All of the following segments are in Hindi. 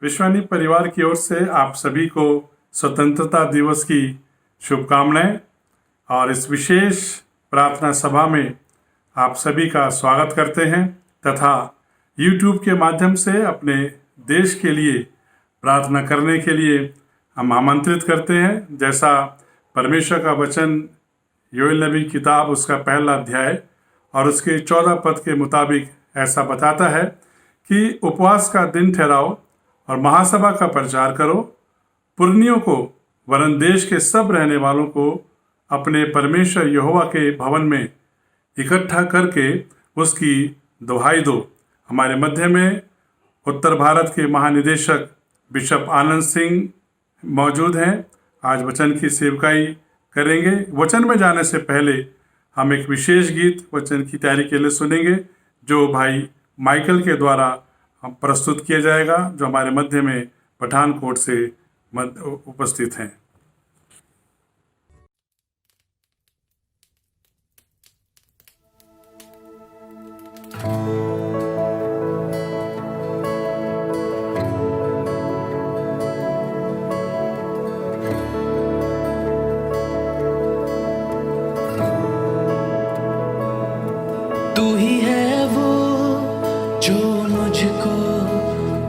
विश्वानी परिवार की ओर से आप सभी को स्वतंत्रता दिवस की शुभकामनाएं और इस विशेष प्रार्थना सभा में आप सभी का स्वागत करते हैं तथा YouTube के माध्यम से अपने देश के लिए प्रार्थना करने के लिए हम आमंत्रित करते हैं। जैसा परमेश्वर का वचन योएल नबी किताब उसका पहला अध्याय और उसके 14 पद के मुताबिक ऐसा बताता है कि उपवास का दिन ठहराओ और महासभा का प्रचार करो, पुरनियों को वरन देश के सब रहने वालों को अपने परमेश्वर यहोवा के भवन में इकट्ठा करके उसकी दुहाई दो। हमारे मध्य में उत्तर भारत के महानिदेशक बिशप आनंद सिंह मौजूद हैं। आज वचन की सेवकाई करेंगे। वचन में जाने से पहले हम एक विशेष गीत वचन की तैयारी के लिए सुनेंगे जो भाई माइकल के द्वारा प्रस्तुत किया जाएगा, जो हमारे मध्य में पठानकोट से उपस्थित हैं। तू ही है वो जो मुझको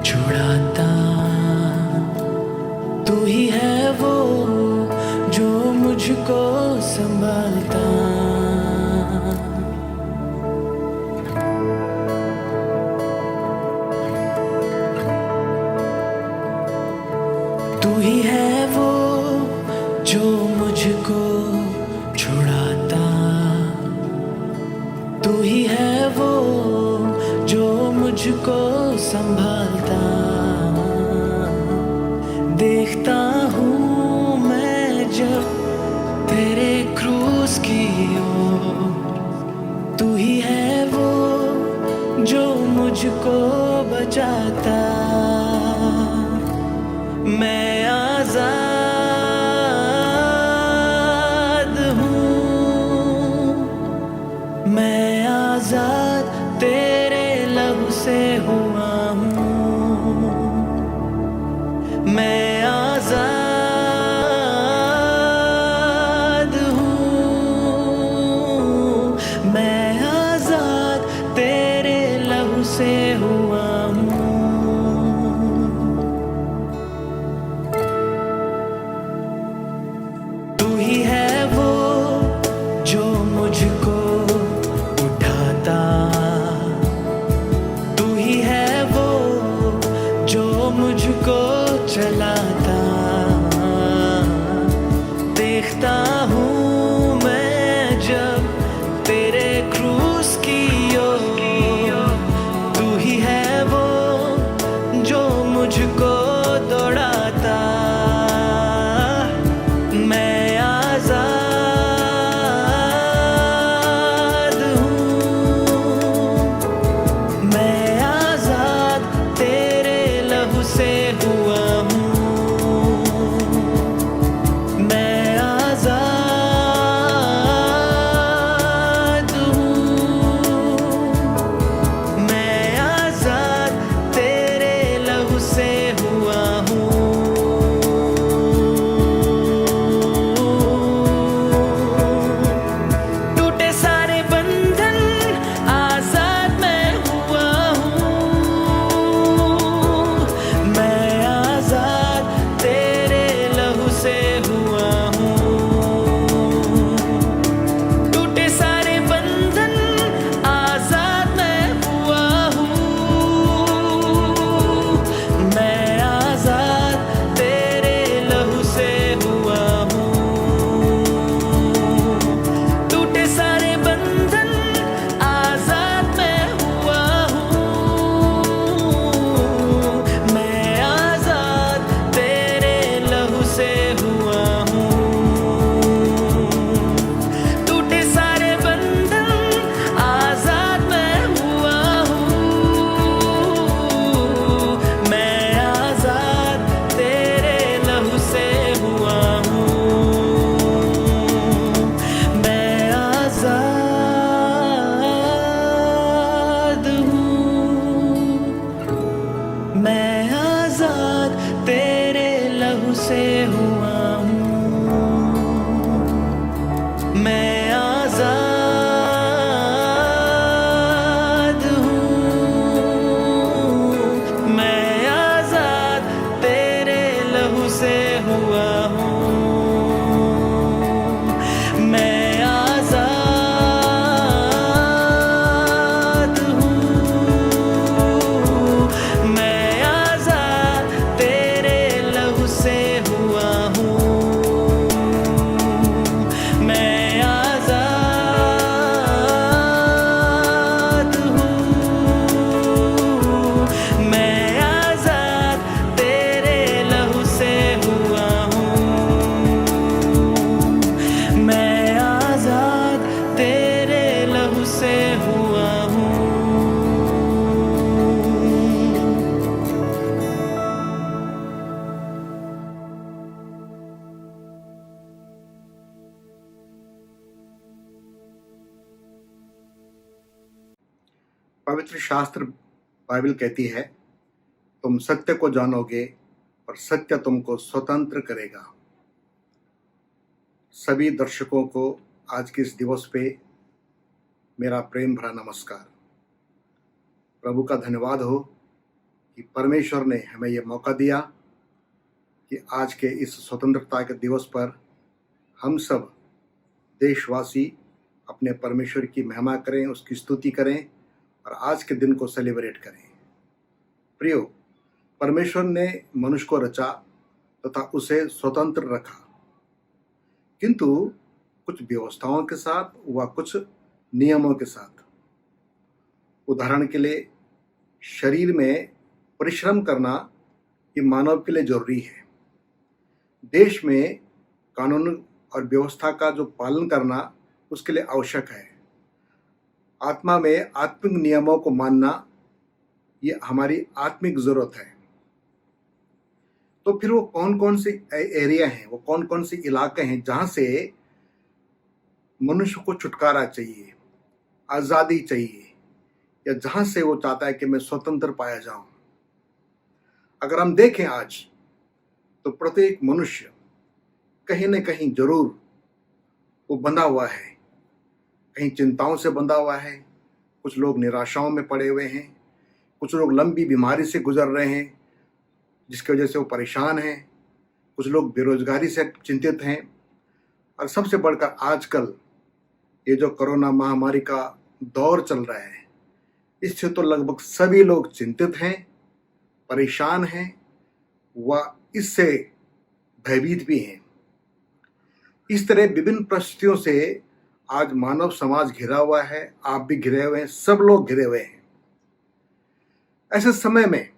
छुड़ाता, तू ही है वो जो मुझको संभालता। तू ही है वो जो मुझको छुड़ाता, तू ही है वो जो मुझको संभालता। देखता हूँ मैं जब तेरे क्रूस की ओर, तू ही है वो जो मुझको बचाता। मैं आजाद हूँ, मैं आजाद तेरे लहू से हुआ हूँ। मैं आजाद हूँ, मैं आजाद तेरे लहू से हुआ हूँ। तू ही है वो जो मुझको उठाता, तू ही है वो जो मुझको चलाता। देखता हूँ मैं जब तेरे क्रूस की ओर, तू ही है वो जो मुझको दौड़ाता। मैं आजाद हूँ, मैं आजाद तेरे लहू से हुआ हूँ। मैं आजाद हूँ, मैं आजाद तेरे लहू से हुआ हूँ। टूटे सारे बंधन आजाद मैं हुआ हूँ। मैं आजाद तेरे लहू से हुआ हूँ। टूटे सारे बंधन आजाद मैं हुआ हूँ। मैं आजाद तेरे लहू से हुआ हूँ। टूटे सारे बंधन आजाद मैं हुआ हूँ। मैं आजाद तेरे लहू से हुआ हूँ। टूटे सारे बंधन आजाद मैं हुआ हूँ। मैं आजाद तेरे लहू से हुआ हूँ। मैं आजाद हूँ, मैं आजाद से हुआ हूँ। मैं आजाद हूँ, मैं आजाद तेरे लहू से हुआ हूँ। मैं आजाद हूँ, मैं आजाद तेरे लहू से हुआ हूँ। मैं आजाद हूँ, मैं आजाद तेरे लहू से हुआ हूँ। मैं आजाद तेरे लहू से हुआ हूँ। पवित्र शास्त्र बाइबल कहती है, तुम सत्य को जानोगे और सत्य तुमको स्वतंत्र करेगा। सभी दर्शकों को आज के इस दिवस पे मेरा प्रेम भरा नमस्कार। प्रभु का धन्यवाद हो कि परमेश्वर ने हमें यह मौका दिया कि आज के इस स्वतंत्रता के दिवस पर हम सब देशवासी अपने परमेश्वर की महिमा करें, उसकी स्तुति करें और आज के दिन को सेलिब्रेट करें। प्रियो, परमेश्वर ने मनुष्य को रचा तथा उसे स्वतंत्र रखा, किंतु कुछ व्यवस्थाओं के साथ व कुछ नियमों के साथ। उदाहरण के लिए, शरीर में परिश्रम करना ये मानव के लिए जरूरी है। देश में कानून और व्यवस्था का जो पालन करना उसके लिए आवश्यक है। आत्मा में आत्मिक नियमों को मानना ये हमारी आत्मिक जरूरत है। तो फिर वो कौन कौन से एरिया हैं, वो कौन कौन से इलाके हैं जहां से मनुष्य को छुटकारा चाहिए, आजादी चाहिए, या जहां से वो चाहता है कि मैं स्वतंत्र पाया जाऊं। अगर हम देखें आज तो प्रत्येक मनुष्य कहीं न कहीं जरूर वो बंधा हुआ है, कहीं चिंताओं से बंधा हुआ है। कुछ लोग निराशाओं में पड़े हुए हैं, कुछ लोग लंबी बीमारी से गुजर रहे हैं जिसकी वजह से वो परेशान हैं, कुछ लोग बेरोजगारी से चिंतित हैं, और सबसे बढ़कर आजकल ये जो कोरोना महामारी का दौर चल रहा है, इससे तो लगभग सभी लोग चिंतित हैं, परेशान हैं व इससे भयभीत भी हैं। इस तरह विभिन्न परिस्थितियों से आज मानव समाज घिरा हुआ है, आप भी घिरे हुए हैं, सब लोग घिरे हुए हैं। ऐसे समय में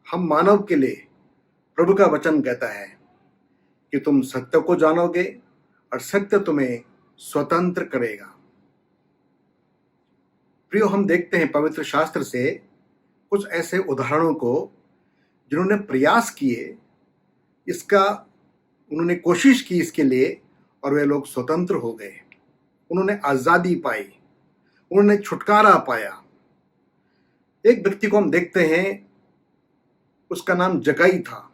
हम मानव के लिए प्रभु का वचन कहता है कि तुम सत्य को जानोगे और सत्य तुम्हें स्वतंत्र करेगा। प्रियो, हम देखते हैं पवित्र शास्त्र से कुछ ऐसे उदाहरणों को जिन्होंने प्रयास किए, इसका उन्होंने कोशिश की इसके लिए, और वे लोग स्वतंत्र हो गए, उन्होंने आजादी पाई, उन्होंने छुटकारा पाया। एक व्यक्ति को हम देखते हैं, उसका नाम जक्कई था,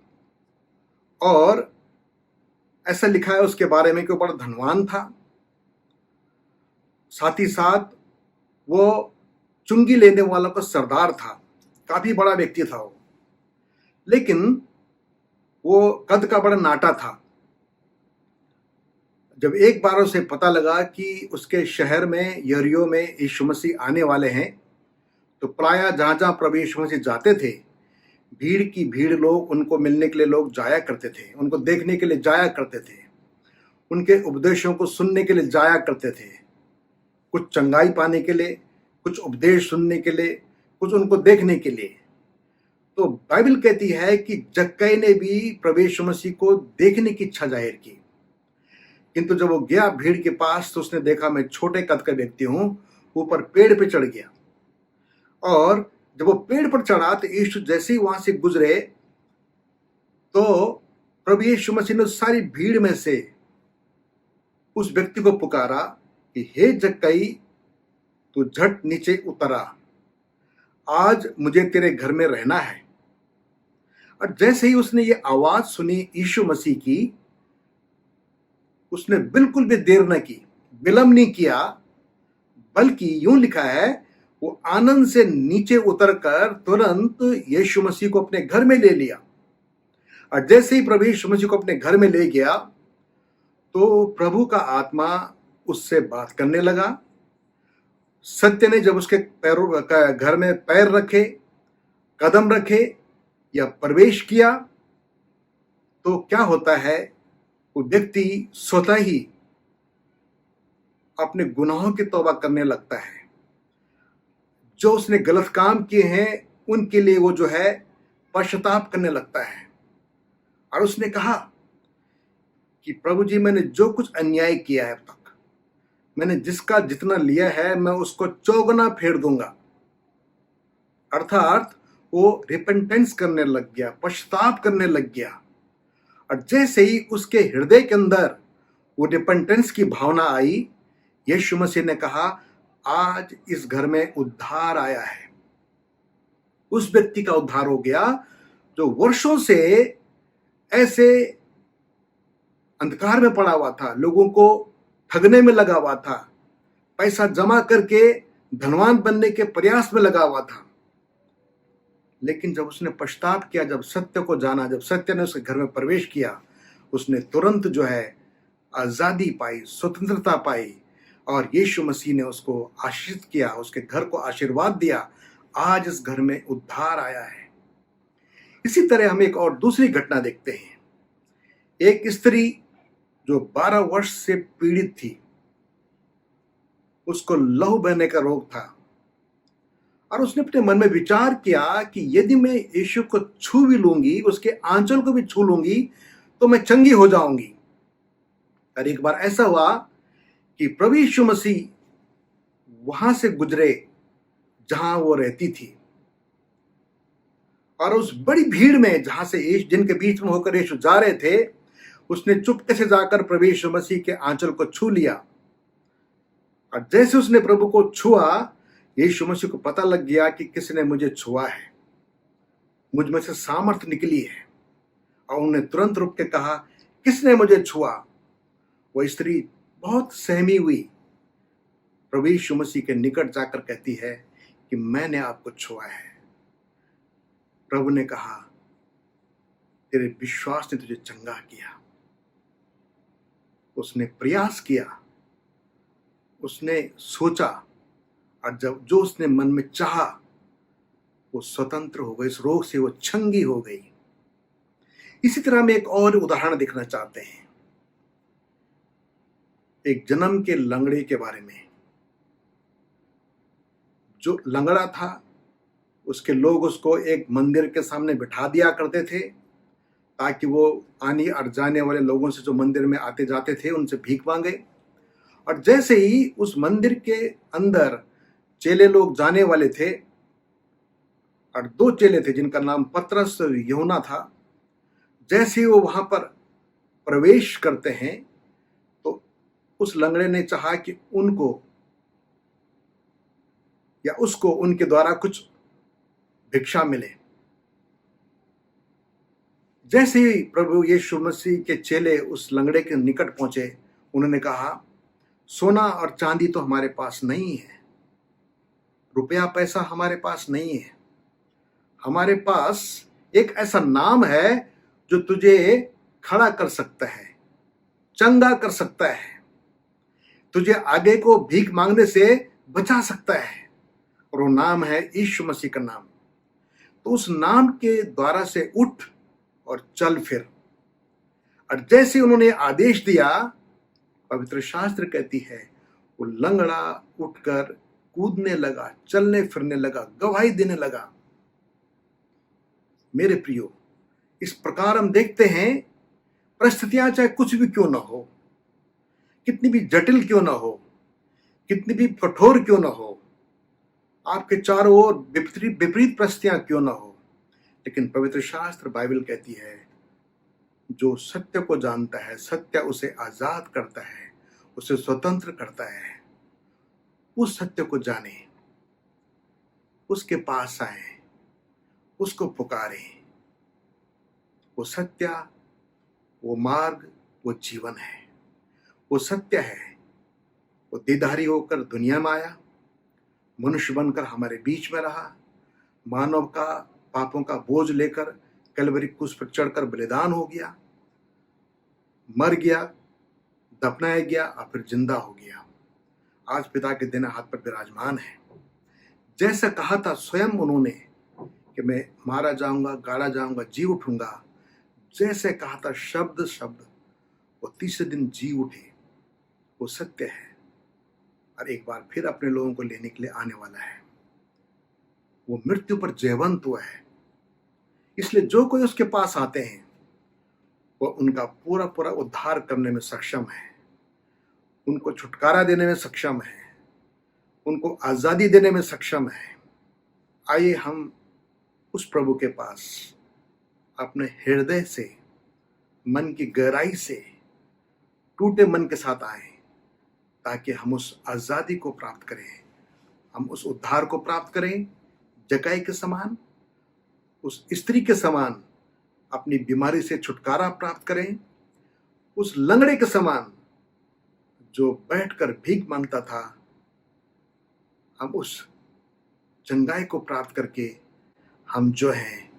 और ऐसा लिखा है उसके बारे में कि वो बड़ा धनवान था। साथ ही साथ वो चुंगी लेने वालों का सरदार था, काफी बड़ा व्यक्ति था वो, लेकिन वो कद का बड़ा नाटा था। जब एक बार उसे पता लगा कि उसके शहर में यरीहो में यीशु मसीह आने वाले हैं, तो प्रायः जहां जहां प्रभु यीशु मसीह जाते थे, भीड़ की भीड़ लोग उनको मिलने के लिए लोग जाया करते थे, उनको देखने के लिए जाया करते थे, उनके उपदेशों को सुनने के लिए जाया करते थे, कुछ चंगाई पाने के लिए, कुछ उपदेश सुनने के लिए, कुछ उनको देखने के लिए। तो बाइबल कहती है कि जक्कई ने भी प्रभु यीशु मसीह को देखने की इच्छा जाहिर की, किंतु जब वो गया भीड़ के पास तो उसने देखा मैं छोटे कद का व्यक्ति हूं, ऊपर पेड़ पे चढ़ गया। और जब वो पेड़ पर चढ़ा तो यीशु जैसे ही वहां से गुजरे तो प्रभु यीशु मसीह ने सारी भीड़ में से उस व्यक्ति को पुकारा कि हे जक्कई, तू झट नीचे उतरा, आज मुझे तेरे घर में रहना है। और जैसे ही उसने ये आवाज सुनी यीशु मसीह की, उसने बिल्कुल भी देर न की, विलंब नहीं किया, बल्कि यूं लिखा है, वो आनंद से नीचे उतरकर तुरंत यीशु मसीह को अपने घर में ले लिया। और जैसे ही प्रभु यीशु मसीह को अपने घर में ले गया, तो प्रभु का आत्मा उससे बात करने लगा। सत्य ने जब उसके पैरों घर में पैर रखे, कदम रखे या प्रवेश किया, तो क्या होता है, वो व्यक्ति स्वतः ही अपने गुनाहों की तौबा करने लगता है। जो उसने गलत काम किए हैं उनके लिए वो जो है पश्चाताप करने लगता है। और उसने कहा कि प्रभु जी, मैंने जो कुछ अन्याय किया है अब तक, मैंने जिसका जितना लिया है मैं उसको चौगुना फेर दूंगा। अर्थात वो रिपेंटेंस करने लग गया, पश्चाताप करने लग गया। और जैसे ही उसके हृदय के अंदर वो रिपेंटेंस की भावना आई, यीशु मसीह ने कहा, आज इस घर में उद्धार आया है। उस व्यक्ति का उद्धार हो गया जो वर्षों से ऐसे अंधकार में पड़ा हुआ था, लोगों को ठगने में लगा हुआ था, पैसा जमा करके धनवान बनने के प्रयास में लगा हुआ था। लेकिन जब उसने पश्चाताप किया, जब सत्य को जाना, जब सत्य ने उसके घर में प्रवेश किया, उसने तुरंत जो है आजादी पाई, स्वतंत्रता पाई। और यीशु मसीह ने उसको आशीषित किया, उसके घर को आशीर्वाद दिया। आज इस घर में उद्धार आया है। इसी तरह हम एक और दूसरी घटना देखते हैं। एक स्त्री जो 12 वर्ष से पीड़ित थी, उसको लहू बहने का रोग था, और उसने अपने मन में विचार किया कि यदि मैं यीशु को छू भी लूंगी, उसके आंचल को भी छू लूंगी, तो मैं चंगी हो जाऊंगी। और एक बार ऐसा हुआ कि प्रभु यीशु मसीह वहां से गुजरे जहां वो रहती थी, और उस बड़ी भीड़ में जहां से जिनके बीच में होकर यीशु जा रहे थे, उसने चुपके से जाकर प्रभु यीशु मसीह के आंचल को छू लिया। और जैसे उसने प्रभु को छुआ, यीशु मसीह को पता लग गया कि किसने मुझे छुआ है, मुझ में से सामर्थ निकली है। और उन्होंने तुरंत रुक के कहा, किसने मुझे छुआ? वह स्त्री बहुत सहमी हुई, प्रभु यीशु मसीह के निकट जाकर कहती है कि मैंने आपको छुआ है। प्रभु ने कहा, तेरे विश्वास ने तुझे चंगा किया। उसने प्रयास किया, उसने सोचा, और जब जो उसने मन में चाहा, वो स्वतंत्र हो गई, इस रोग से वो चंगी हो गई। इसी तरह हम एक और उदाहरण देखना चाहते हैं, एक जन्म के लंगड़े के बारे में। जो लंगड़ा था, उसके लोग उसको एक मंदिर के सामने बिठा दिया करते थे, ताकि वो आने और जाने वाले लोगों से, जो मंदिर में आते जाते थे, उनसे भीख मांगे। और जैसे ही उस मंदिर के अंदर चेले लोग जाने वाले थे, और 2 चेले थे जिनका नाम पतरस और यूहन्ना था, जैसे ही वो वहां पर प्रवेश करते हैं, तो उस लंगड़े ने चाहा कि उनको या उसको उनके द्वारा कुछ भिक्षा मिले। जैसे ही प्रभु यीशु मसीह के चेले उस लंगड़े के निकट पहुंचे, उन्होंने कहा, सोना और चांदी तो हमारे पास नहीं है, रुपया पैसा हमारे पास नहीं है, हमारे पास एक ऐसा नाम है जो तुझे खड़ा कर सकता है, चंगा कर सकता है, तुझे आगे को भीख मांगने से बचा सकता है, और वो नाम है यीशु मसीह का नाम। तो उस नाम के द्वारा से उठ और चल फिर। और जैसे उन्होंने आदेश दिया, पवित्र शास्त्र कहती है, वो लंगड़ा उठकर कूदने लगा, चलने फिरने लगा, गवाही देने लगा। मेरे प्रियो, इस प्रकार हम देखते हैं, परिस्थितियां चाहे कुछ भी क्यों ना हो, कितनी भी जटिल क्यों ना हो, कितनी भी कठोर क्यों ना हो, आपके चारों ओर विपरीत परिस्थितियां क्यों ना हो, लेकिन पवित्र शास्त्र बाइबल कहती है, जो सत्य को जानता है, सत्य उसे आजाद करता है, उसे स्वतंत्र करता है। उस सत्य को जाने, उसके पास आए, उसको पुकारें, वो सत्य, वो मार्ग, वो जीवन है। वो सत्य है, वो देहधारी होकर दुनिया में आया, मनुष्य बनकर हमारे बीच में रहा, मानव का पापों का बोझ लेकर कलवरी क्रूस पर चढ़कर बलिदान हो गया, मर गया, दफनाया गया और फिर जिंदा हो गया। आज पिता के दिन हाथ पर विराजमान है। जैसा कहा था स्वयं उन्होंने कि मैं मारा जाऊंगा, गाड़ा जाऊंगा, जी उठूंगा, जैसे कहा था शब्द शब्द वो तीसरे दिन जी उठे। वो सत्य है और एक बार फिर अपने लोगों को लेने के लिए आने वाला है। वो मृत्यु पर जयवंत हुआ है, इसलिए जो कोई उसके पास आते हैं वो उनका पूरा पूरा उद्धार करने में सक्षम है, उनको छुटकारा देने में सक्षम है, उनको आजादी देने में सक्षम है। आइए हम उस प्रभु के पास अपने हृदय से, मन की गहराई से, टूटे मन के साथ आए, ताकि हम उस आजादी को प्राप्त करें, हम उस उद्धार को प्राप्त करें। जक्कई के समान, उस स्त्री के समान अपनी बीमारी से छुटकारा प्राप्त करें, उस लंगड़े के समान जो बैठकर भीख मांगता था, हम उस चंगाई को प्राप्त करके हम जो हैं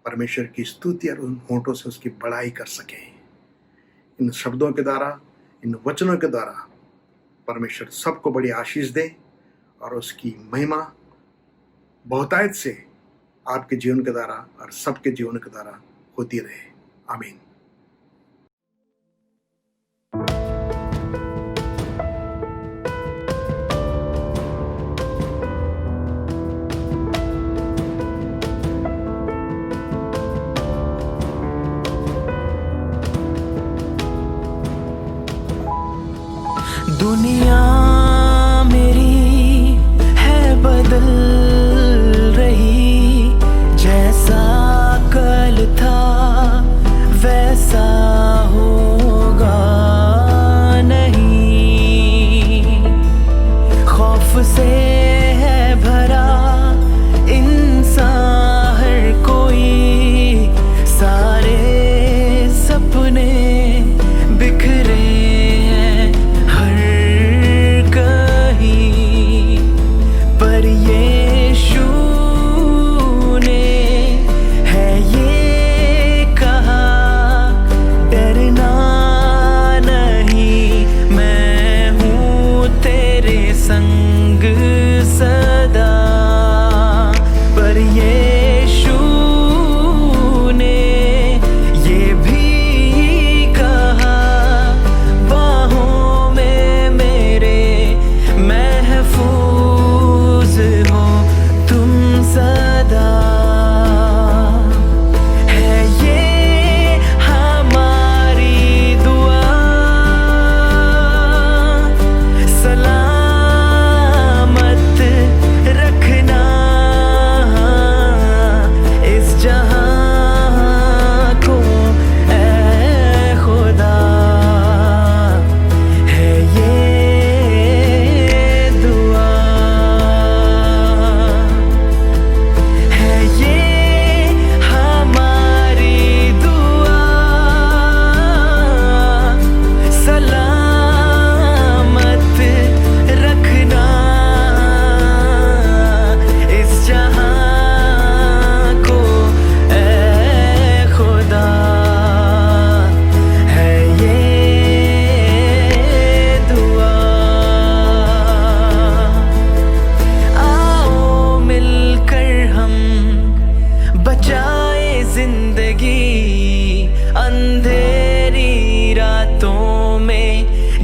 परमेश्वर की स्तुति और उन होठों से उसकी बड़ाई कर सकें। इन शब्दों के द्वारा, इन वचनों के द्वारा परमेश्वर सबको बड़ी आशीष दे और उसकी महिमा बहुतायत से आपके जीवन के द्वारा और सबके जीवन के द्वारा होती रहे। आमीन। दुनिया मेरी है बदल रही, जैसा कल था वैसा होगा नहीं। खौफ से है भरा इंसान हर कोई, सारे सपने बिखरे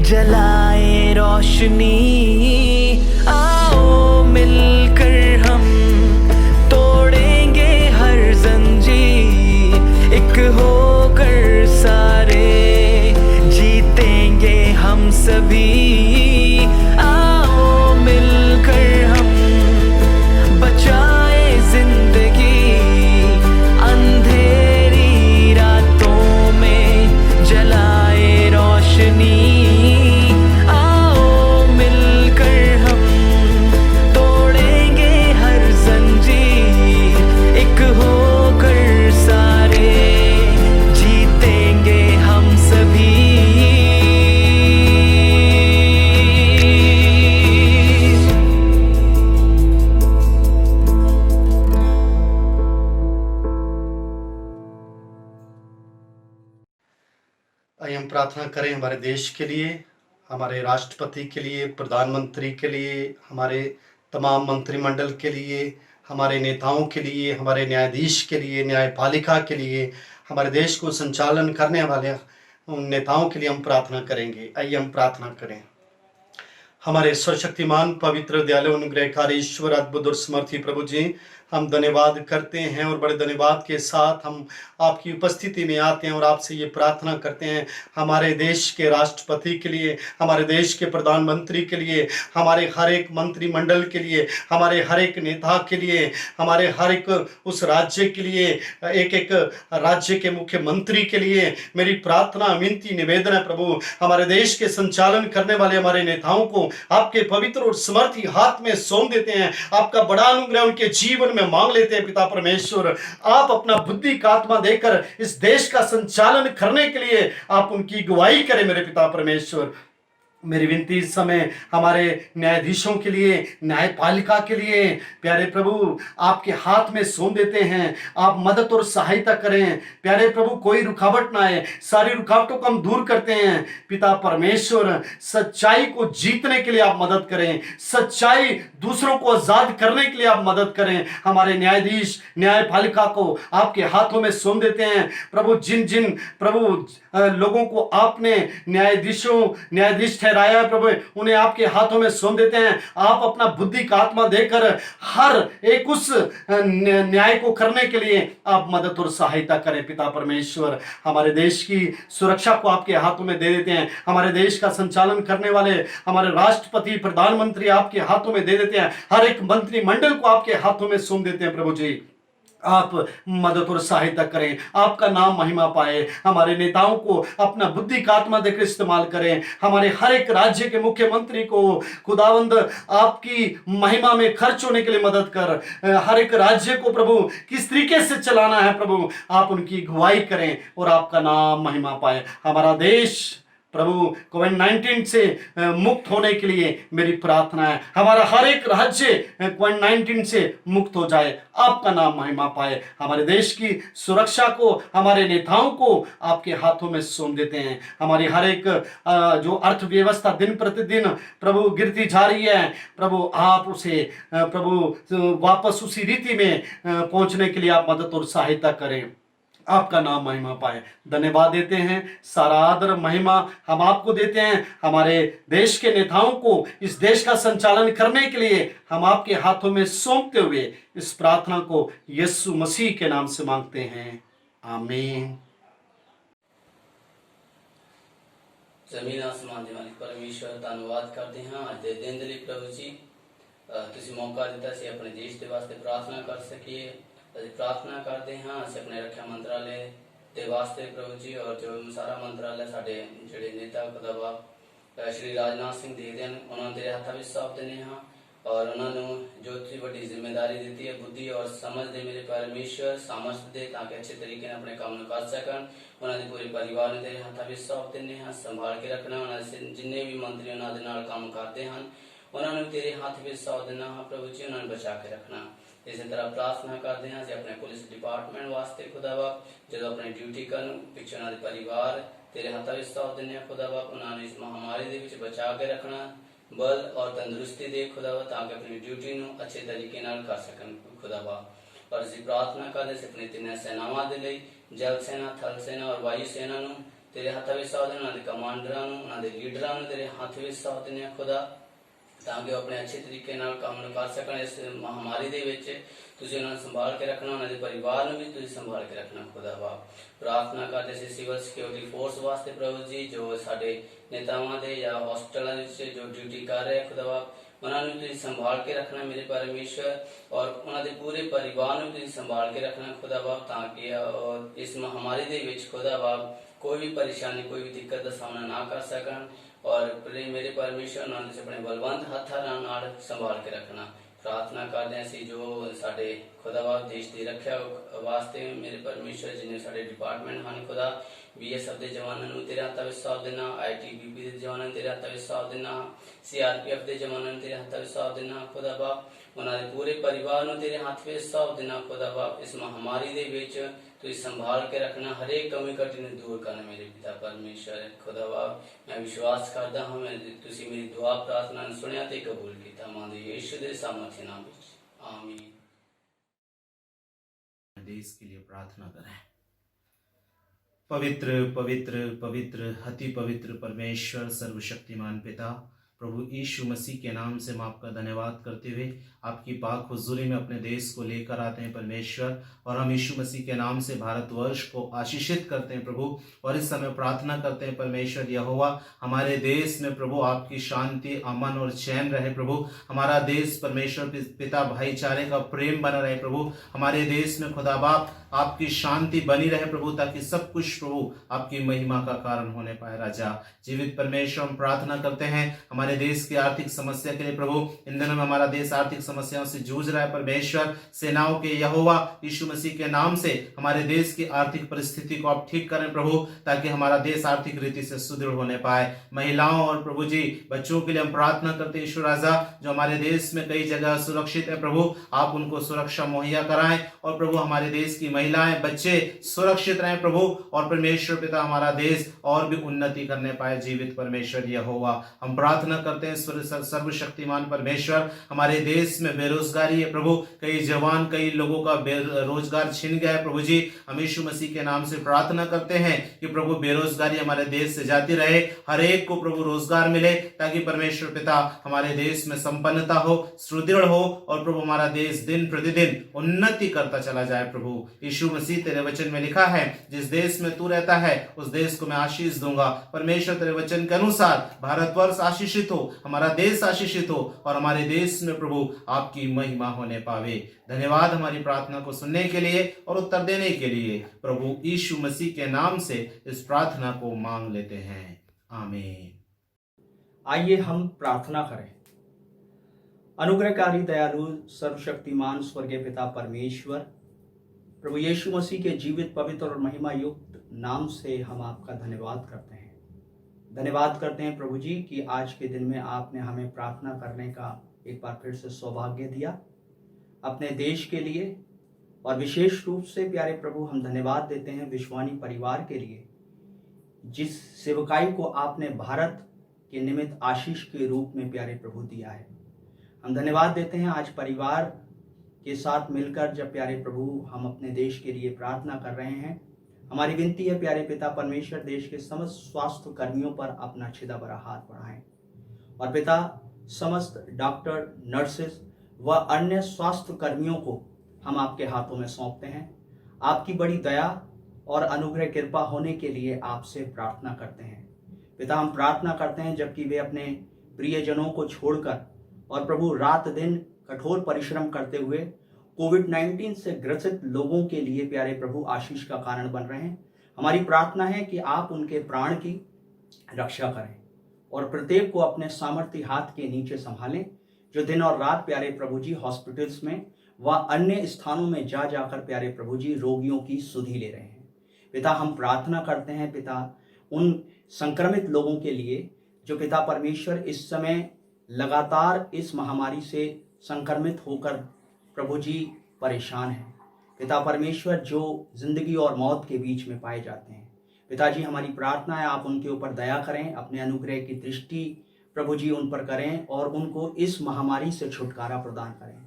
जलाए रोशनी। आओ मिलकर हम तोड़ेंगे हर जंजीर, एक होकर सारे जीतेंगे हम सभी। आओ मिलकर हम बचाए जिंदगी, अंधेरी रातों में जलाए रोशनी। आइए हम प्रार्थना करें हमारे देश के लिए, हमारे राष्ट्रपति के लिए, प्रधानमंत्री के लिए, हमारे तमाम मंत्रिमंडल के लिए, हमारे नेताओं के लिए, हमारे न्यायाधीश के लिए, न्यायपालिका के लिए, हमारे देश को संचालन करने वाले उन नेताओं के लिए हम प्रार्थना करेंगे। आइए हम प्रार्थना करें। हमारे सर्वशक्तिमान पवित्र दयालु अनुग्रहकारी ईश्वर अद्भुत और समर्थी प्रभु जी, हम धन्यवाद करते हैं और बड़े धन्यवाद के साथ हम आपकी उपस्थिति में आते हैं और आपसे ये प्रार्थना करते हैं हमारे देश के राष्ट्रपति के लिए, हमारे देश के प्रधानमंत्री के लिए, हमारे हर एक मंत्रिमंडल के लिए, हमारे हर एक नेता के लिए, हमारे हर एक उस राज्य के लिए, एक एक राज्य के मुख्यमंत्री के लिए मेरी प्रार्थना विनती निवेदन है प्रभु। हमारे देश के संचालन करने वाले हमारे नेताओं को आपके पवित्र और समर्थी हाथ में सौंप देते हैं। आपका बड़ा अनुग्रह उनके जीवन में मांग लेते हैं पिता परमेश्वर। आप अपना बुद्धि का आत्मा देकर इस देश का संचालन करने के लिए आप उनकी अगुवाई करें मेरे पिता परमेश्वर। मेरी विनती इस समय हमारे न्यायाधीशों के लिए, न्यायपालिका के लिए प्यारे प्रभु आपके हाथ में सौंप देते हैं। आप मदद और सहायता करें प्यारे प्रभु, कोई रुकावट ना आए, सारी रुकावटों को हम दूर करते हैं पिता परमेश्वर। सच्चाई को जीतने के लिए आप मदद करें, सच्चाई दूसरों को आजाद करने के लिए आप मदद करें। हमारे न्यायाधीश, न्यायपालिका को आपके हाथों में सौंप देते हैं प्रभु। जिन जिन प्रभु लोगों को आपने न्यायाधीश ठहराया प्रभु, उन्हें आपके हाथों में सौंप देते हैं। आप अपना बुद्धि का आत्मा देकर हर एक उस न्याय को करने के लिए आप मदद और सहायता करें पिता परमेश्वर। हमारे देश की सुरक्षा को आपके हाथों में दे देते हैं। हमारे देश का संचालन करने वाले हमारे राष्ट्रपति, प्रधानमंत्री आपके हाथों में दे देते हैं। हर एक मंत्रिमंडल को आपके हाथों में सौंप देते हैं प्रभु जी। आप मदद और सहायता करें, आपका नाम महिमा पाए। हमारे नेताओं को अपना बुद्धि का आत्मा देकर इस्तेमाल करें। हमारे हर एक राज्य के मुख्यमंत्री को खुदावंद आपकी महिमा में खर्च होने के लिए मदद कर। हर एक राज्य को प्रभु किस तरीके से चलाना है प्रभु, आप उनकी अगुवाई करें और आपका नाम महिमा पाए। हमारा देश प्रभु कोविड-19 से मुक्त होने के लिए मेरी प्रार्थना है। हमारा हर एक राज्य कोविड-19 से मुक्त हो जाए, आपका नाम महिमा पाए। हमारे देश की सुरक्षा को हमारे नेताओं को आपके हाथों में सौंप देते हैं। हमारी हर एक जो अर्थव्यवस्था दिन प्रतिदिन प्रभु गिरती जा रही है प्रभु, आप उसे प्रभु वापस उसी रीति में पहुंचने के लिए आप मदद और सहायता करें। आपका नाम महिमा पाए। धन्यवाद देते हैं, सारा आदर महिमा हम आपको देते हैं। हमारे देश के नेताओं को इस देश का संचालन करने के लिए हम आपके हाथों में सौंपते हुए इस प्रार्थना को यीशु मसीह के नाम से मांगते हैं, आमीन। जमीन आसमान ਦੇ ਮਾਲਿਕ ਪਰਮੇਸ਼ਵਰ ਧੰਨਵਾਦ ਕਰਦੇ ਹਾਂ ਅੱਜ ਦੇ ਦਿਨ ਦੇ ਲਈ ਪ੍ਰਭੂ ਜੀ। ਤੁਸੀਂ ਮੌਕਾ ਦਿੱਤਾ ਸੀ ਆਪਣੇ ਦੇਸ਼ ਦੇ ਵਾਸਤੇ ਪ੍ਰਾਰਥਨਾ ਕਰ ਸਕੀਏ। ਅਸੀਂ ਪ੍ਰਾਰਥਨਾ ਕਰਦੇ ਹਾਂ ਅਸੀਂ ਆਪਣੇ ਰੱਖਿਆ ਮੰਤਰਾਲੇ ਦੇ ਵਾਸਤੇ ਪ੍ਰਭੂ ਜੀ, ਔਰ ਜੋ ਸਾਰਾ ਮੰਤਰਾਲਾ ਸਾਡੇ ਜਿਹੜੇ ਨੇਤਾ ਖੁਦਾਵਾ ਸ਼੍ਰੀ ਰਾਜਨਾਥ ਸਿੰਘ ਦੇਖਦੇ ਹਨ, ਉਹਨਾਂ ਨੂੰ ਤੇਰੇ ਹੱਥਾਂ ਵਿੱਚ ਸੌਂਪ ਦਿੰਦੇ ਹਾਂ। ਔਰ ਉਹਨਾਂ ਨੂੰ ਜੋ ਤੁਸੀਂ ਵੱਡੀ ਜ਼ਿੰਮੇਵਾਰੀ ਦਿੱਤੀ ਹੈ, ਬੁੱਧੀ ਔਰ ਸਮਝ ਦੇ ਮੇਰੇ ਪਰਮੇਸ਼ਵਰ, ਸਮਝ ਦੇ ਤਾਂ ਕਿ ਅੱਛੇ ਤਰੀਕੇ ਨਾਲ ਆਪਣੇ ਕੰਮ ਨੂੰ ਕਰ ਸਕਣ। ਉਹਨਾਂ ਦੇ ਪੂਰੇ ਪਰਿਵਾਰ ਨੂੰ ਤੇਰੇ ਹੱਥਾਂ ਵਿੱਚ ਸੌਂਪ ਦਿੰਦੇ ਹਾਂ, ਸੰਭਾਲ ਕੇ ਰੱਖਣਾ। ਉਹਨਾਂ ਦੇ ਜਿੰਨੇ ਵੀ ਮੰਤਰੀ ਉਹਨਾਂ ਦੇ ਨਾਲ ਕੰਮ ਕਰਦੇ ਹਨ, ਉਹਨਾਂ ਨੂੰ ਤੇਰੇ ਹੱਥ ਵਿੱਚ ਸੌਂਪ ਦੇਣਾ ਹਾਂ ਪ੍ਰਭੂ ਜੀ, ਉਹਨਾਂ ਨੂੰ ਬਚਾ ਕੇ ਰੱਖਣਾ। ਇਸੇ ਤਰ੍ਹਾਂ ਪ੍ਰਾਰਥਨਾ ਕਰਦੇ ਹਾਂ ਅਸੀਂ ਆਪਣੇ ਪੁਲਿਸ ਡਿਪਾਰਟਮੈਂਟ ਵਾਸਤੇ ਖੁਦਾਵਾ, ਜਦੋਂ ਆਪਣੀ ਡਿਊਟੀ ਕਰਨ ਪਿੱਛੇ ਉਹਨਾਂ ਦੇ ਪਰਿਵਾਰ ਤੇਰੇ ਹੱਥਾਂ ਵਿੱਚ ਸੌਂਪ ਦਿੰਦੇ ਹਾਂ ਖੁਦਾਵਾ। ਉਹਨਾਂ ਨੂੰ ਇਸ ਮਹਾਮਾਰੀ ਦੇ ਵਿੱਚ ਬਚਾ ਕੇ ਰੱਖਣਾ, बल और तंदुरुस्ती दे खुदावा, ताकि अपनी ड्यूटी ਨੂੰ अच्छे तरीके ਨਾਲ कर सकन खुदावा। और ਅਸੀਂ प्रार्थना करते से अपनी तीन सेनावां ਦੇ ਲਈ, जल सेना, थल सेना और वायु सेना ਨੂੰ तेरे हत्थ ਵਿੱਚ सौंਪ ਦੇਣਾ। ਉਹਨਾਂ ਦੇ ਕਮਾਂਡਰਾਂ ਨੂੰ, ਉਹਨਾਂ ਦੇ ਲੀਡਰਾਂ ਨੂੰ ਤੇਰੇ ਹੱਥ ਵਿੱਚ ਸੌਂਪ ਦਿੰਦੇ ਹਾਂ ਖੁਦਾ, ਤਾਂ ਕਿ ਉਹ ਆਪਣੇ ਅੱਛੇ ਤਰੀਕੇ ਨਾਲ ਕੰਮ ਨੂੰ ਕਰ ਸਕਣ। ਇਸ ਮਹਾਮਾਰੀ ਦੇ ਵਿੱਚ ਤੁਸੀਂ ਉਹਨਾਂ ਨੂੰ ਸੰਭਾਲ ਕੇ ਰੱਖਣਾ, ਉਹਨਾਂ ਦੇ ਪਰਿਵਾਰ ਨੂੰ ਵੀ ਤੁਸੀਂ ਸੰਭਾਲ ਕੇ ਰੱਖਣਾ ਖੁਦਾਵਾ। ਪ੍ਰਾਰਥਨਾ ਕਰਦੇ ਸੀ ਸਿਵਲ ਸਿਕਿਉਰਿਟੀ ਫੋਰਸ ਵਾਸਤੇ ਪ੍ਰਭੂ ਜੀ, ਜੋ ਸਾਡੇ ਨੇਤਾਵਾਂ ਦੇ ਜਾਂ ਹਸਪਤਾਲਾਂ ਵਿੱਚ ਜੋ ਡਿਊਟੀ ਕਰ ਰਹੇ ਖੁਦਾਵਾ, ਉਹਨਾਂ ਨੂੰ ਤੁਸੀਂ ਸੰਭਾਲ ਕੇ ਰੱਖਣਾ ਮੇਰੇ ਪਰਮੇਸ਼ਵਰ। ਔਰ ਉਹਨਾਂ ਦੇ ਪੂਰੇ ਪਰਿਵਾਰ ਨੂੰ ਤੁਸੀਂ ਸੰਭਾਲ ਕੇ ਰੱਖਣਾ ਖੁਦਾਵਾ, ਤਾਂ ਕਿ ਇਸ ਮਹਾਮਾਰੀ ਦੇ ਵਿੱਚ ਖੁਦਾਵਾ ਕੋਈ ਵੀ ਪਰੇਸ਼ਾਨੀ, ਕੋਈ ਵੀ ਦਿੱਕਤ ਦਾ ਸਾਹਮਣਾ ਨਾ ਕਰ ਸਕਣ। और मेरे परमेश्वर उन्होंने अपने बलवंत हथां नाल संभाल के रखना। प्रार्थना करते हैं असीं जो साडे खुदावा देश की रक्षा वास्ते मेरे परमेश्वर जिन्हें साडे डिपार्टमेंट हैं खुदा, BSF के जवानों नूं तेरे हत्थां विच सौंप देना, ITBP के जवानों नूं तेरे हत्थां विच सौंप देना, CRPF के जवानों नूं तेरे हत्थां विच सौंप देना खुदा बाप। ਉਹਨਾਂ ਦੇ ਪੂਰੇ ਪਰਿਵਾਰ ਨੂੰ ਤੇਰੇ ਹੱਥ ਵਿੱਚ ਸੌਂਪ ਦੇਣਾ ਖੁਦਾ ਬਾਪ। ਇਸ ਮਹਾਮਾਰੀ ਦੇ ਵਿੱਚ ਤੁਸੀਂ ਸੰਭਾਲ ਕੇ ਰੱਖਣਾ, ਹਰੇਕ ਕਮੀ ਘਟੀ ਨੂੰ ਦੂਰ ਕਰਨਾ ਮੇਰੇ ਪਿਤਾ ਪਰਮੇਸ਼ਰ ਖੁਦਾ ਬਾਪ। ਮੈਂ ਵਿਸ਼ਵਾਸ ਕਰਦਾ ਹਾਂ ਮੈਂ ਤੁਸੀਂ ਮੇਰੀ ਦੁਆ ਪ੍ਰਾਰਥਨਾ ਨੂੰ ਸੁਣਿਆ ਤੇ ਕਬੂਲ ਕੀਤਾ। ਮਾਂ ਦੇ ਯीशु ਦੇ सामर्थ्य नाम ਵਿੱਚ आमीन। देश के लिए प्रार्थना करें। पवित्र पवित्र पवित्र अति पवित्र परमेश्वर सर्वशक्तिमान पिता प्रभु यीशु मसीह के नाम से हम आपका धन्यवाद करते हुए आपकी पाक हुजूरी में अपने देश को लेकर आते हैं परमेश्वर, और हम यीशु मसीह के नाम से भारतवर्ष को आशीषित करते हैं प्रभु। और इस समय प्रार्थना करते हैं परमेश्वर यहोवा हमारे देश में प्रभु आपकी शांति अमन और चैन रहे प्रभु। हमारा देश परमेश्वर पिता भाईचारे का प्रेम बना रहे प्रभु। हमारे देश में खुदा बाप आपकी शांति बनी रहे प्रभु, ताकि सब कुछ प्रभु आपकी महिमा का कारण होने पाए राजा। जीवित परमेश्वर हम प्रार्थना करते हैं हमारे देश की आर्थिक समस्या के लिए प्रभु। इन दिनों में हमारा देश आर्थिक समस्याओं से जूझ रहा है परमेश्वर। सेनाओं के यहोवा यीशु मसीह के नाम से हमारे देश की आर्थिक परिस्थिति को आप ठीक करें प्रभु, ताकि हमारा देश आर्थिक रीति से सुदृढ़ होने पाए। महिलाओं और प्रभु जी बच्चों के लिए हम प्रार्थना करते हैं ईश्वर राजा, जो हमारे देश में कई जगह सुरक्षित है प्रभु, आप उनको सुरक्षा मुहैया कराएं। और प्रभु हमारे देश की महिलाएं बच्चे सुरक्षित रहें प्रभु, और परमेश्वर पिता हमारा देश और भी उन्नति करने पाए। जीवित परमेश्वर यहोवा हम प्रार्थना करते हैं सर्वशक्तिमान परमेश्वर, हमारे देश में बेरोजगारी है प्रभु, कई जवान कई लोगों का रोजगार छिन गया है प्रभु जी। हम यीशु मसीह के नाम से प्रार्थना करते हैं कि प्रभु बेरोजगारी हमारे देश से जाती रहे, हर एक को प्रभु रोजगार मिले, ताकि परमेश्वर पिता हमारे देश में संपन्नता हो, सुदृढ़ हो, और प्रभु हमारा देश दिन प्रतिदिन उन्नति करता चला जाए प्रभु। यीशु मसीह तेरे वचन में लिखा है जिस देश में तू रहता है उस देश को मैं आशीष दूंगा। परमेश्वर तेरे वचन के अनुसार भारतवर्ष आशीषित हो, हमारा देश आशीषित हो, और हमारे देश में प्रभु आपकी महिमा होने पावे। धन्यवाद हमारी प्रार्थना को सुनने के लिए और उत्तर देने के लिए प्रभु यीशु मसीह के नाम से इस प्रार्थना को मांग लेते हैं, आमीन। आइए हम प्रार्थना करें। अनुग्रहकारी दयालु सर्वशक्तिमान स्वर्गीय पिता परमेश्वर, प्रभु यीशु मसीह के जीवित पवित्र और महिमा युक्त नाम से हम आपका धन्यवाद करते हैं। धन्यवाद करते हैं प्रभु जी कि आज के दिन में आपने हमें प्रार्थना करने का एक बार फिर से सौभाग्य दिया अपने देश के लिए। और विशेष रूप से प्यारे प्रभु हम धन्यवाद देते हैं विश्वानी परिवार के लिए, जिस सेवकाई को आपने भारत के निमित्त आशीष के रूप में प्यारे प्रभु दिया है। हम धन्यवाद देते हैं आज परिवार के साथ मिलकर जब प्यारे प्रभु हम अपने देश के लिए प्रार्थना कर रहे हैं। हमारी विनती है प्यारे पिता परमेश्वर, देश के समस्त स्वास्थ्य कर्मियों पर अपना छिदा भरा हाथ बढ़ाएं, और पिता समस्त डॉक्टर नर्सेस व अन्य स्वास्थ्य कर्मियों को हम आपके हाथों में सौंपते हैं। आपकी बड़ी दया और अनुग्रह कृपा होने के लिए आपसे प्रार्थना करते हैं। पिता हम प्रार्थना करते हैं जबकि वे अपने प्रियजनों को छोड़कर और प्रभु रात दिन कठोर परिश्रम करते हुए कोविड-19 से ग्रसित लोगों के लिए प्यारे प्रभु आशीष का कारण बन रहे हैं। हमारी प्रार्थना है कि आप उनके प्राण की रक्षा करें और प्रत्येक को अपने सामर्थ्य हाथ के नीचे संभालें, जो दिन और रात प्यारे प्रभु जी हॉस्पिटल्स में व अन्य स्थानों में जा जाकर प्यारे प्रभु जी रोगियों की सुधि ले रहे हैं। पिता हम प्रार्थना करते हैं पिता उन संक्रमित लोगों के लिए जो पिता परमेश्वर इस समय लगातार इस महामारी से संक्रमित होकर प्रभु जी परेशान हैं। पिता परमेश्वर जो जिंदगी और मौत के बीच में पाए जाते हैं, पिताजी हमारी प्रार्थना है आप उनके ऊपर दया करें, अपने अनुग्रह की दृष्टि प्रभु जी उन पर करें और उनको इस महामारी से छुटकारा प्रदान करें,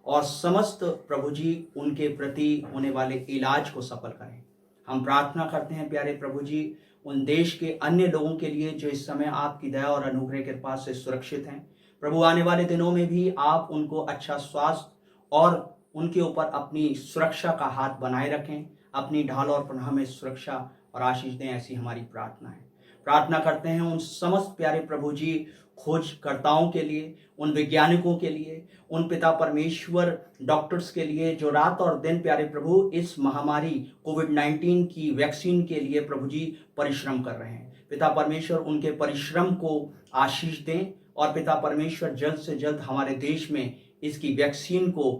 और समस्त प्रभु जी उनके प्रति होने वाले इलाज को सफल करें। हम प्रार्थना करते हैं प्यारे प्रभु जी उन देश के अन्य लोगों के लिए जो इस समय आपकी दया और अनुग्रह कृपा से सुरक्षित हैं। प्रभु आने वाले दिनों में भी आप उनको अच्छा स्वास्थ्य और उनके ऊपर अपनी सुरक्षा का हाथ बनाए रखें, अपनी ढाल और पनाह में सुरक्षा और आशीष दें, ऐसी हमारी प्रार्थना है। प्रार्थना करते हैं उन समस्त प्यारे प्रभु जी खोजकर्ताओं के लिए, उन वैज्ञानिकों के लिए, उन पिता परमेश्वर डॉक्टर्स के लिए जो रात और दिन प्यारे प्रभु इस महामारी कोविड-19 की वैक्सीन के लिए प्रभु जी परिश्रम कर रहे हैं। पिता परमेश्वर उनके परिश्रम को आशीष दें और पिता परमेश्वर जल्द से जल्द हमारे देश में इसकी वैक्सीन को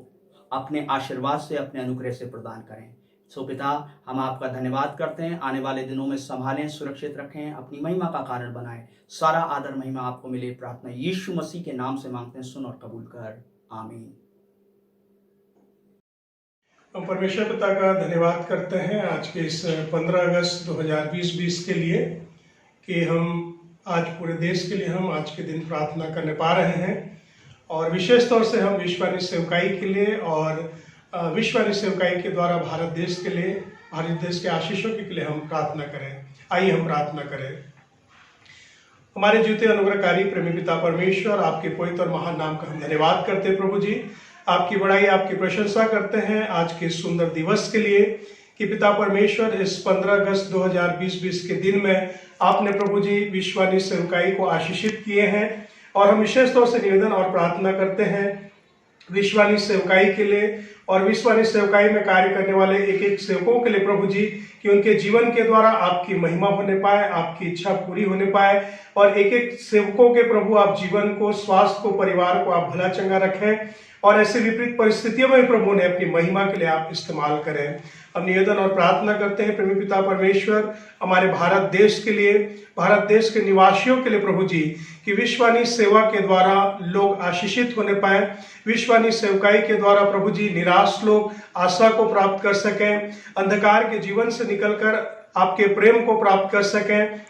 अपने आशीर्वाद से, अपने अनुग्रह से प्रदान करें। सो पिता हम आपका धन्यवाद करते हैं, आने वाले दिनों में संभालें, सुरक्षित रखें, अपनी महिमा का कारण बनाएं। सारा आदर महिमा आपको मिले, प्रार्थना यीशु मसीह के नाम से मांगते हैं, सुन और कबूल कर, आमीन। हम परमेश्वर पिता का धन्यवाद करते हैं आज के इस 15 अगस्त 2020 के लिए कि हम आज पूरे देश के लिए हम आज के दिन प्रार्थना करने पा रहे हैं और विशेष तौर से हम विश्वानी सेवकाई के लिए और विश्वानी सेवकाई के द्वारा भारत देश के लिए, भारत देश के आशीषों के लिए हम प्रार्थना करें। आइए हम प्रार्थना करें। हमारे जीते अनुग्रहकारी प्रेमी पिता परमेश्वर, आपके पवित्र और महान नाम का हम धन्यवाद करते हैं प्रभु जी। आपकी बड़ाई, आपकी प्रशंसा करते हैं आज के सुंदर दिवस के लिए कि पिता परमेश्वर इस 15 अगस्त 2020 के दिन में आपने प्रभु जी विश्वानी सेवकाई को आशीषित किए हैं और हम विशेष तौर से निवेदन और प्रार्थना करते हैं विश्वानी सेवकाई के लिए और विश्वानी सेवकाई में कार्य करने वाले एक एक सेवकों के लिए प्रभु जी कि उनके जीवन के द्वारा आपकी महिमा होने पाए, आपकी इच्छा पूरी होने पाए और एक एक सेवकों के प्रभु आप जीवन को, स्वास्थ्य को, परिवार को आप भला चंगा रखें और ऐसे विपरीत परिस्थितियों में प्रभु ने अपनी महिमा के लिए आप इस्तेमाल करें। हम निवेदन और प्रार्थना करते हैं प्रेमी पिता परमेश्वर हमारे भारत देश के लिए, भारत देश के निवासियों के लिए प्रभु जी कि विश्वानी सेवा के द्वारा लोग आशीषित होने पाए, विश्वानी सेवकाई के द्वारा प्रभु जी निराश लोग आशा को प्राप्त कर सकें, अंधकार के जीवन से निकलकर आपके प्रेम को प्राप्त कर सकें।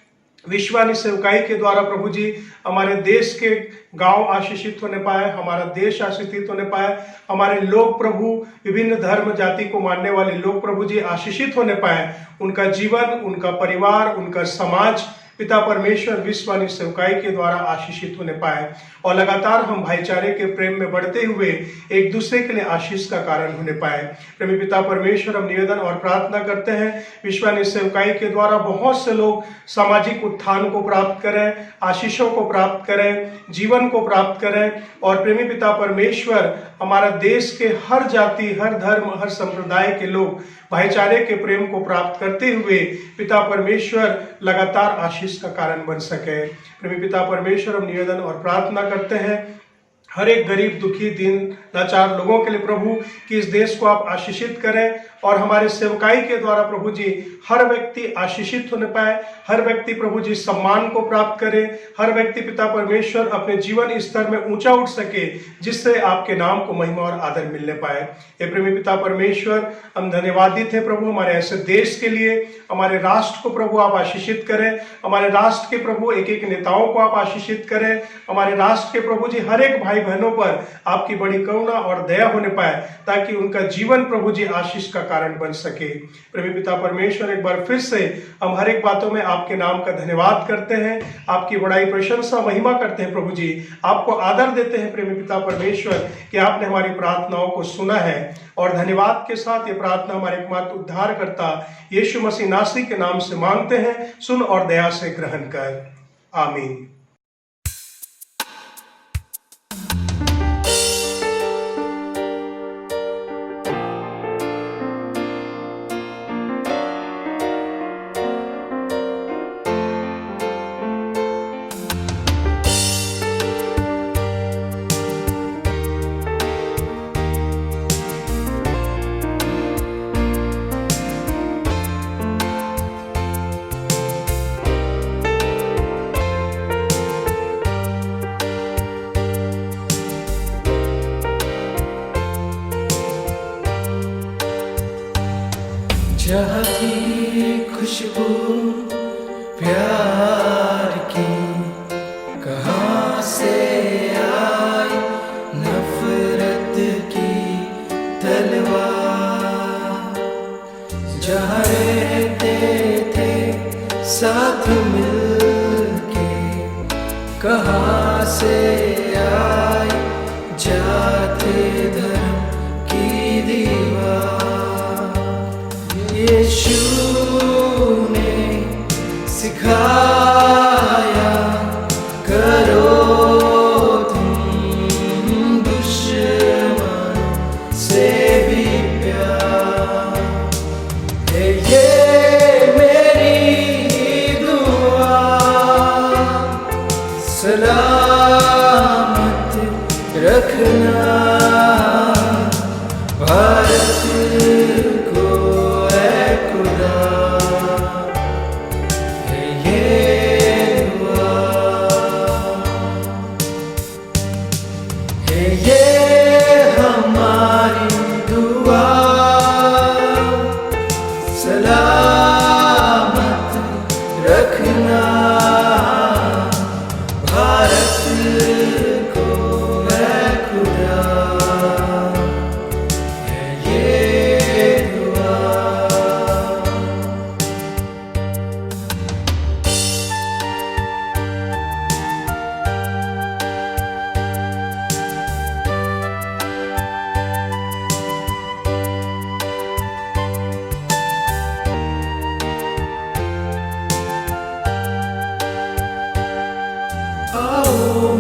विश्वानी सेवकाई के द्वारा प्रभु जी हमारे देश के गांव आशीषित होने पाए, हमारा देश आशीषित होने पाए, हमारे लोग प्रभु विभिन्न धर्म जाति को मानने वाले लोग प्रभु जी आशीषित होने पाए, उनका जीवन, उनका परिवार, उनका समाज पिता परमेश्वर विश्वानी सेवकाई के द्वारा आशीषित होने पाए और लगातार हम भाईचारे के प्रेम में बढ़ते हुए एक दूसरे के लिए आशीष का कारण होने पाए। प्रेमी पिता परमेश्वर हम निवेदन और प्रार्थना करते हैं विश्वानी सेवकाई के द्वारा बहुत से लोग सामाजिक उत्थान को प्राप्त करें, आशीषों को प्राप्त करें, जीवन को प्राप्त करें और प्रेमी पिता परमेश्वर हमारा देश के हर जाति, हर धर्म, हर संप्रदाय के लोग भाईचारे के प्रेम को प्राप्त करते हुए पिता परमेश्वर लगातार आशीष का कारण बन सके। प्रेमी पिता परमेश्वर हम निवेदन और प्रार्थना करते हैं हर एक गरीब, दुखी, दीन लाचार लोगों के लिए प्रभु कि इस देश को आप आशीषित करें और हमारे सेवकाई के द्वारा प्रभु जी हर व्यक्ति आशीषित होने पाए, हर व्यक्ति प्रभु जी सम्मान को प्राप्त करे, हर व्यक्ति पिता परमेश्वर अपने जीवन स्तर में ऊंचा उठ सके जिससे आपके नाम को महिमा और आदर मिलने पाए। हे प्रेमी पिता परमेश्वर हम धन्यवादित हैं प्रभु हमारे ऐसे देश के लिए, हमारे राष्ट्र को प्रभु आप आशीषित करें, हमारे राष्ट्र के प्रभु एक एक नेताओं को आप आशीषित करें, हमारे राष्ट्र के प्रभु जी हर एक भाई बहनों पर आपकी बड़ी करुणा और दया होने पाए ताकि उनका जीवन प्रभु जी आशीष का कारण बन सके। प्रेमी पिता परमेश्वर एक बार फिर से हम हर एक बातों में आपके नाम का धन्यवाद करते हैं, आपकी बड़ाई, प्रशंसा, महिमा करते हैं प्रभु जी, आपको आदर देते हैं प्रेमी पिता परमेश्वर कि आपने हमारी प्रार्थनाओं को सुना है और धन्यवाद के साथ ये प्रार्थना हमारे एकमात्र उद्धारकर्ता यीशु मसीह नासरी के नाम से मांगते हैं, सुन और दया से ग्रहण कर, आमीन। जहाँ थी खुशबू प्यार की, कहाँ से आई नफरत की तलवार। जहाँ रहते थे साथ मिलके, कहाँ से आई जाते धर्म की दीवार। यीशु ने सिखाया करो तुम दुश्मन से भी प्यार। ये मेरी दुआ सलामत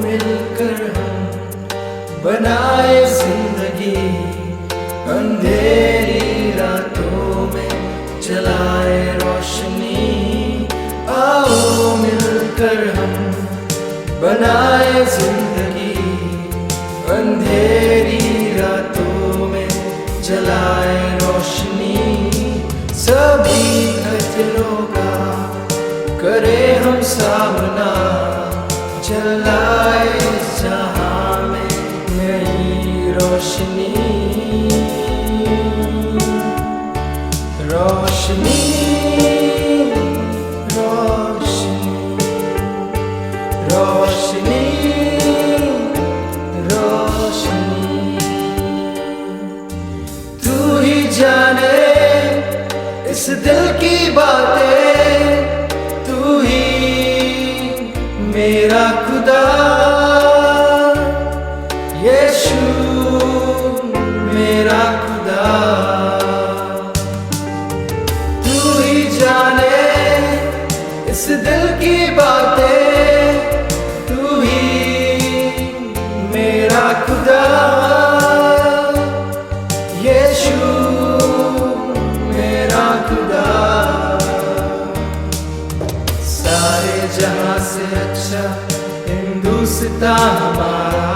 मिलकर हम बनाए जिंदगी, अंधेरी रातों में जलाए रोशनी। आओ मिलकर हम बनाए जिंदगी, अंधेरी रातों में जलाए रोशनी। सभी खतरों का करे हम सामना, जलाए जहां में नई रोशनी। रोशनी रोशनी रोशनी रोशनी। तू ही जाने इस दिल की बातें, तू ही मेरा खुदा। यीशु मेरा खुदा। तू ही जाने इस दिल की बातें, तू ही मेरा खुदा। यीशु मेरा खुदा। सारे जहां से अच्छा हिंदुस्तां हमारा,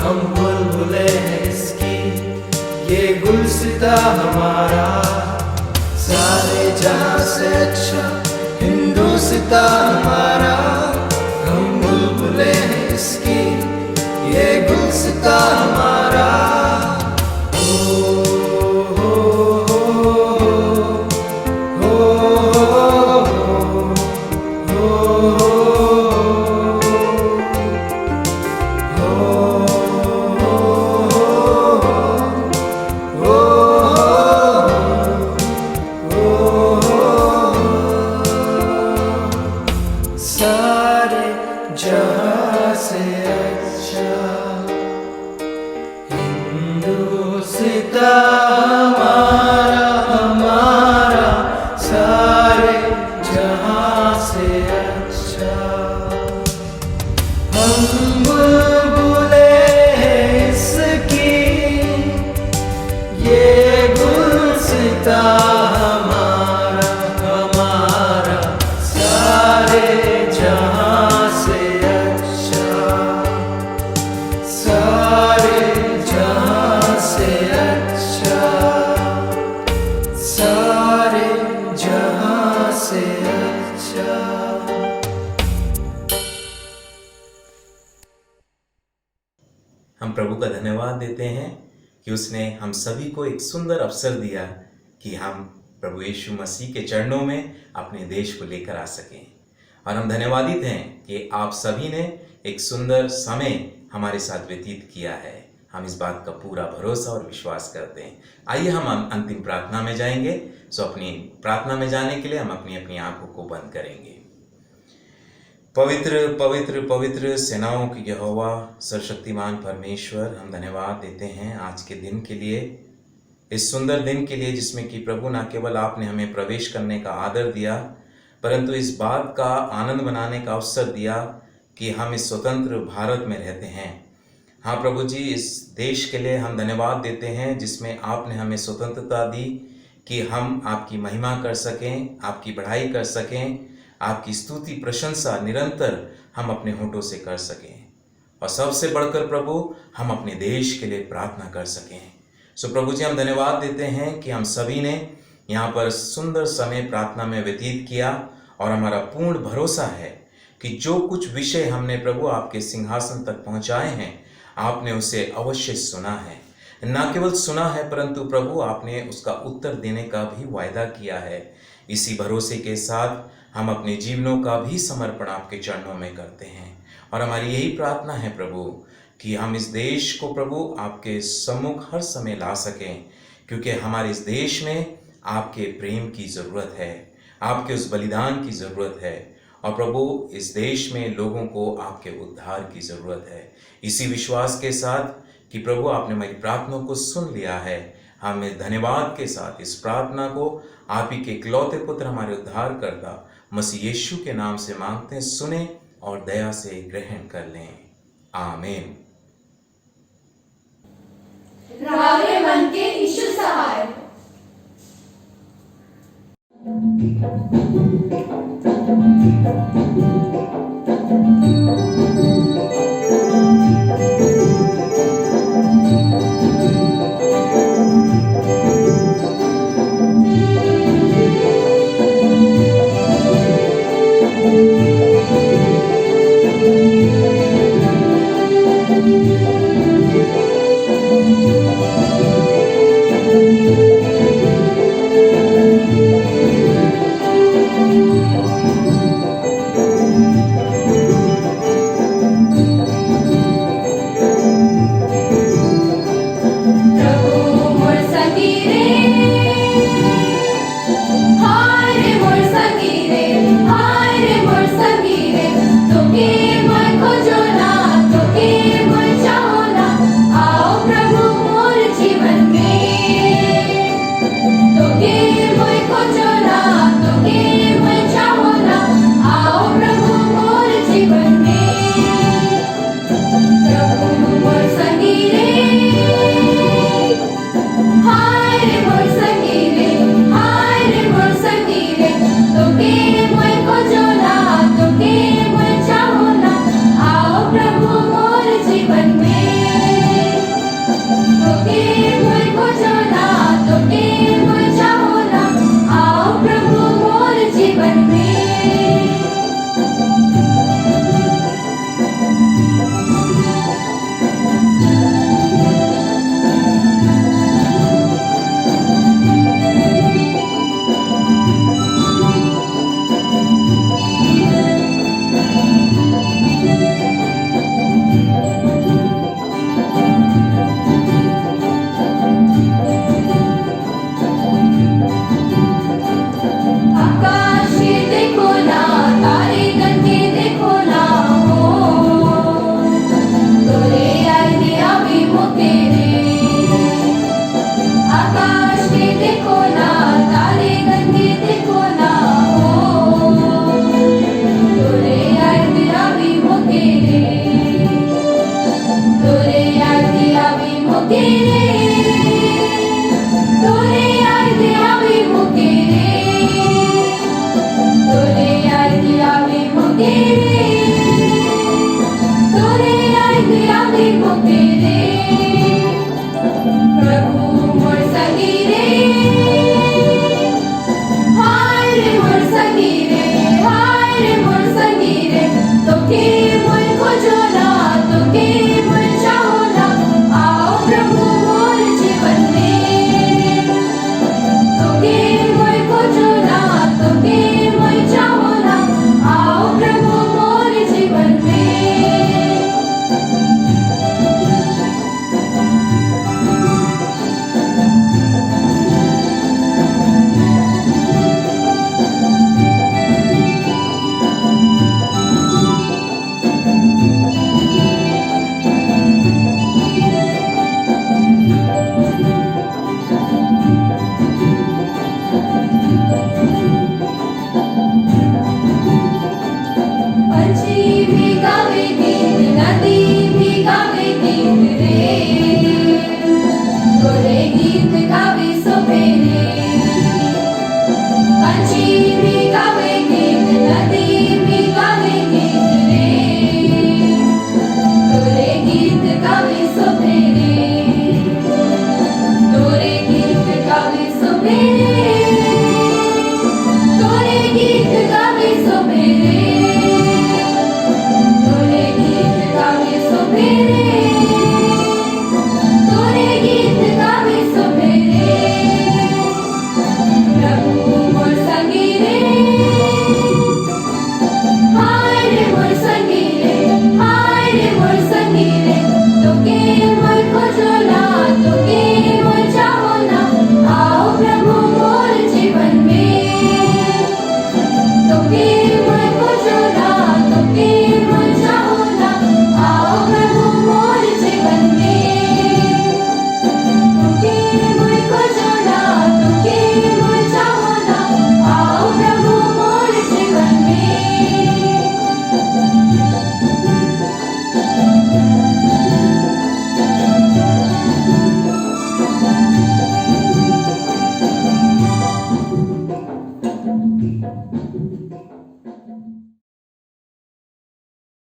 हम बुलबुलें हैं इसकी, ये गुलसिता हमारा। सारे जहां से अच्छा हिंदुस्तां हमारा, हम बुलबुलें हैं इसकी, ये गुलसिता हमारा। सारे जहां से अच्छा हिंदुस्तां हमारा, हमारा। सारे जहां से अच्छा हम बुलबुलें हैं इसकी, ये गुलसिता हमारा, हमारा। सारे जहां से अच्छा, सारे जहां से अच्छा, सारे जहां से अच्छा। हम प्रभु का धन्यवाद देते हैं कि उसने हम सभी को एक सुंदर अवसर दिया कि हम प्रभु यीशु मसीह के चरणों में अपने देश को लेकर आ सकें। और हम धन्यवादित हैं कि आप सभी ने एक सुंदर समय हमारे साथ व्यतीत किया है। हम इस बात का पूरा भरोसा और विश्वास करते हैं। आइए हम अंतिम प्रार्थना में जाएंगे। सो अपनी प्रार्थना में जाने के लिए हम अपनी अपनी आंखों को बंद करेंगे। पवित्र पवित्र पवित्र सेनाओं की यहोवा सर्वशक्तिमान परमेश्वर, हम धन्यवाद देते हैं आज के दिन के लिए, इस सुंदर दिन के लिए जिसमें कि प्रभु न केवल आपने हमें प्रवेश करने का आदर दिया, परंतु इस बात का आनंद मनाने का अवसर दिया कि हम इस स्वतंत्र भारत में रहते हैं। हाँ प्रभु जी, इस देश के लिए हम धन्यवाद देते हैं जिसमें आपने हमें स्वतंत्रता दी कि हम आपकी महिमा कर सकें, आपकी बढ़ाई कर सकें, आपकी स्तुति प्रशंसा निरंतर हम अपने होठों से कर सकें, और सबसे बढ़कर प्रभु हम अपने देश के लिए प्रार्थना कर सकें। सो प्रभु जी, हम धन्यवाद देते हैं कि हम सभी ने यहाँ पर सुंदर समय प्रार्थना में व्यतीत किया, और हमारा पूर्ण भरोसा है कि जो कुछ विषय हमने प्रभु आपके सिंहासन तक पहुँचाए हैं, आपने उसे अवश्य सुना है। न केवल सुना है परंतु प्रभु आपने उसका उत्तर देने का भी वायदा किया है। इसी भरोसे के साथ हम अपने जीवनों का भी समर्पण आपके चरणों में करते हैं, और हमारी यही प्रार्थना है प्रभु कि हम इस देश को प्रभु आपके सम्मुख हर समय ला सकें, क्योंकि हमारे इस देश में आपके प्रेम की ज़रूरत है, आपके उस बलिदान की ज़रूरत है, और प्रभु इस देश में लोगों को आपके उद्धार की ज़रूरत है। इसी विश्वास के साथ कि प्रभु आपने मेरी प्रार्थना को सुन लिया है, हमें धन्यवाद के साथ इस प्रार्थना को आप ही के इकलौते पुत्र हमारे उद्धारकर्ता मसीह यीशु के नाम से मांगते हैं, सुने और दया से ग्रहण कर लें। आमीन। रावे बन के यीशु सहाय।